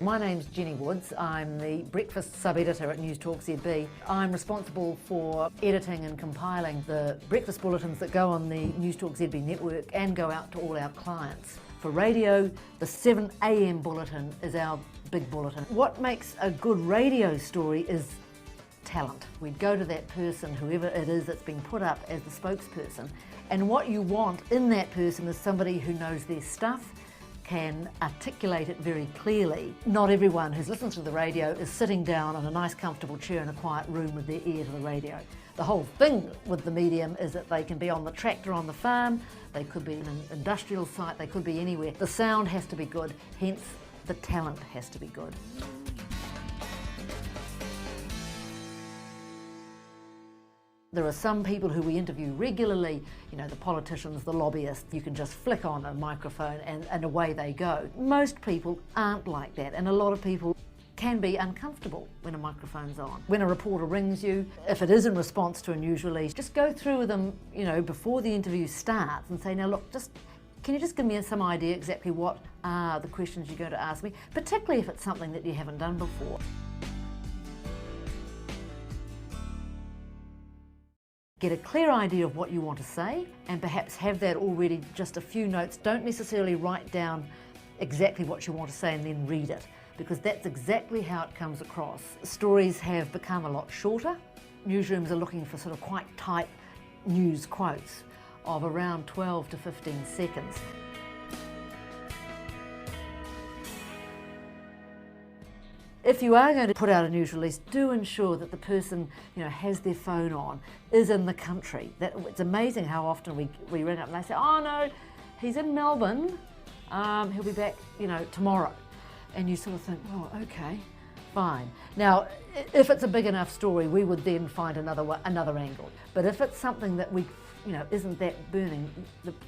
My name's Jenny Woods. I'm the breakfast sub-editor at News Talk ZB. I'm responsible for editing and compiling the breakfast bulletins that go on the News Talk ZB network and go out to all our clients. For radio, the 7 a.m. bulletin is our big bulletin. What makes a good radio story is talent. We'd go to that person, whoever it is that's been put up as the spokesperson, and what you want in that person is somebody who knows their stuff, can articulate it very clearly. Not everyone who's listening to the radio is sitting down in a nice comfortable chair in a quiet room with their ear to the radio. The whole thing with the medium is that they can be on the tractor on the farm, they could be in an industrial site, they could be anywhere. The sound has to be good, hence the talent has to be good. There are some people who we interview regularly, you know, the politicians, the lobbyists, you can just flick on a microphone and away they go. Most people aren't like that, and a lot of people can be uncomfortable when a microphone's on. When a reporter rings you, if it is in response to a news release, just go through with them, you know, before the interview starts and say, now look, can you just give me some idea exactly what are the questions you're going to ask me, particularly if it's something that you haven't done before. Get a clear idea of what you want to say and perhaps have that already, just a few notes. Don't necessarily write down exactly what you want to say and then read it, because that's exactly how it comes across. Stories have become a lot shorter. Newsrooms are looking for sort of quite tight news quotes of around 12 to 15 seconds. If you are going to put out a news release, do ensure that the person, you know, has their phone on, is in the country. It's amazing how often we ring up and they say, oh no, he's in Melbourne, he'll be back, you know, tomorrow. And you sort of think, oh, okay, fine. Now, if it's a big enough story, we would then find another angle. But if it's something that we, you know, isn't that burning,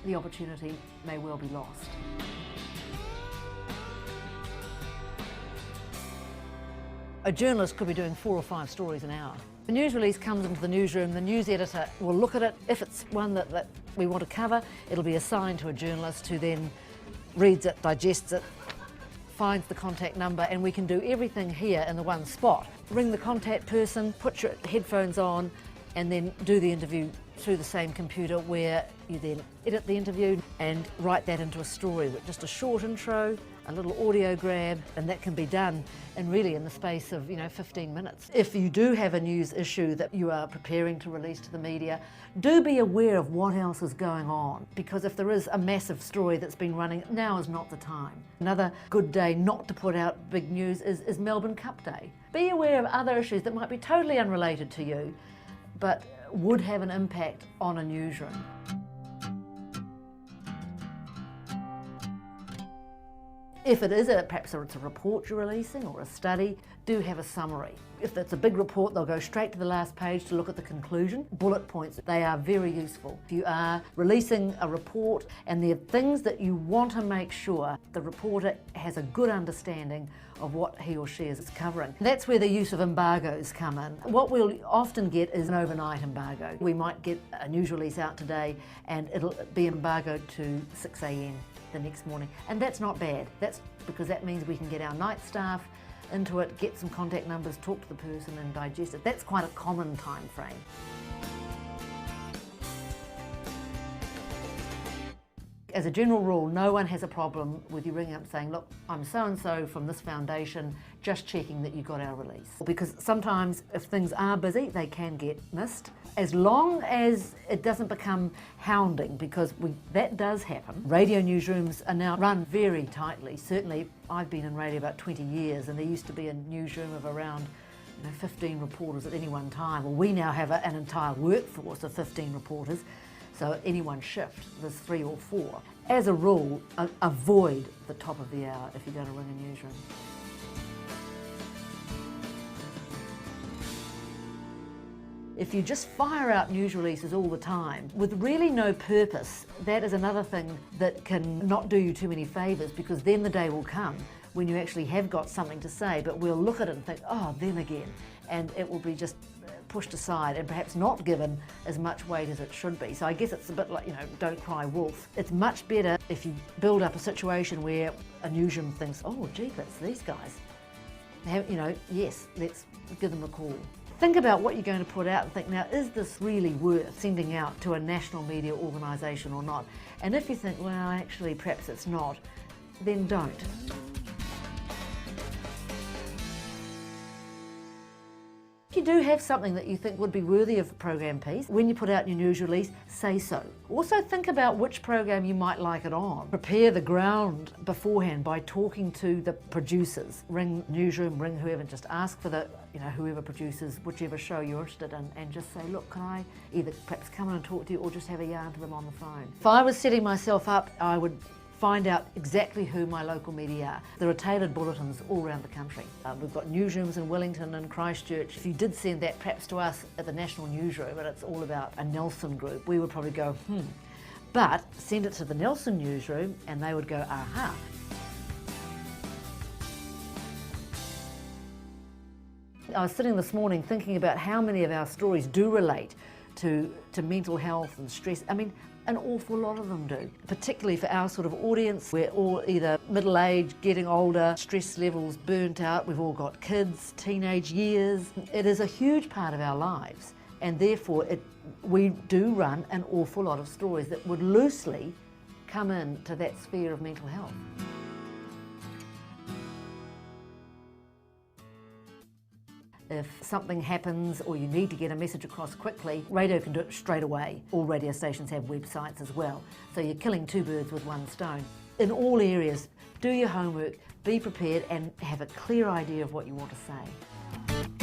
the opportunity may well be lost. A journalist could be doing 4 or 5 stories an hour. The news release comes into the newsroom, the news editor will look at it. If it's one that we want to cover, it'll be assigned to a journalist who then reads it, digests it, finds the contact number, and we can do everything here in the one spot. Ring the contact person, put your headphones on, and then do the interview through the same computer, where you then edit the interview and write that into a story with just a short intro, a little audio grab, and that can be done in the space of, you know, 15 minutes. If you do have a news issue that you are preparing to release to the media, do be aware of what else is going on, because if there is a massive story that's been running, now is not the time. Another good day not to put out big news is Melbourne Cup Day. Be aware of other issues that might be totally unrelated to you, but would have an impact on a newsroom. If it is perhaps it's a report you're releasing or a study, do have a summary. If it's a big report, they'll go straight to the last page to look at the conclusion. Bullet points, they are very useful. If you are releasing a report and there are things that you want to make sure the reporter has a good understanding of what he or she is covering. That's where the use of embargoes come in. What we'll often get is an overnight embargo. We might get a news release out today and it'll be embargoed to 6 a.m. the next morning, and that's not bad. That's because that means we can get our night staff into it, get some contact numbers, talk to the person and digest it. That's quite a common time frame. As a general rule, no one has a problem with you ringing up saying, look, I'm so-and-so from this foundation, just checking that you got our release. Because sometimes if things are busy, they can get missed. As long as it doesn't become hounding, because that does happen. Radio newsrooms are now run very tightly. Certainly, I've been in radio about 20 years, and there used to be a newsroom of around 15 reporters at any one time. Well, we now have an entire workforce of 15 reporters. So at any one shift, there's 3 or 4. As a rule, avoid the top of the hour if you're going to ring a newsroom. If you just fire out news releases all the time with really no purpose, that is another thing that can not do you too many favours, because then the day will come when you actually have got something to say, but we'll look at it and think, oh, them again, and it will be just pushed aside and perhaps not given as much weight as it should be. So I guess it's a bit like, don't cry wolf. It's much better if you build up a situation where a newsroom thinks, oh, gee, that's these guys. Yes, let's give them a call. Think about what you're going to put out and think, now, is this really worth sending out to a national media organisation or not? And if you think, well, actually, perhaps it's not, then don't. If you do have something that you think would be worthy of a program piece, when you put out your news release, say so. Also think about which program you might like it on. Prepare the ground beforehand by talking to the producers. Ring Newsroom, ring whoever, just ask for the, whoever produces whichever show you're interested in, and just say, look, can I either perhaps come in and talk to you or just have a yarn to them on the phone. If I was setting myself up, I would find out exactly who my local media are. There are tailored bulletins all around the country. We've got newsrooms in Wellington and Christchurch. If you did send that perhaps to us at the National Newsroom and it's all about a Nelson group, we would probably go, But send it to the Nelson Newsroom and they would go, aha. I was sitting this morning thinking about how many of our stories do relate to mental health and stress. I mean, an awful lot of them do, particularly for our sort of audience. We're all either middle-aged, getting older, stress levels burnt out, we've all got kids, teenage years. It is a huge part of our lives, and therefore we do run an awful lot of stories that would loosely come into that sphere of mental health. If something happens or you need to get a message across quickly, radio can do it straight away. All radio stations have websites as well. So you're killing two birds with one stone. In all areas, do your homework, be prepared and have a clear idea of what you want to say.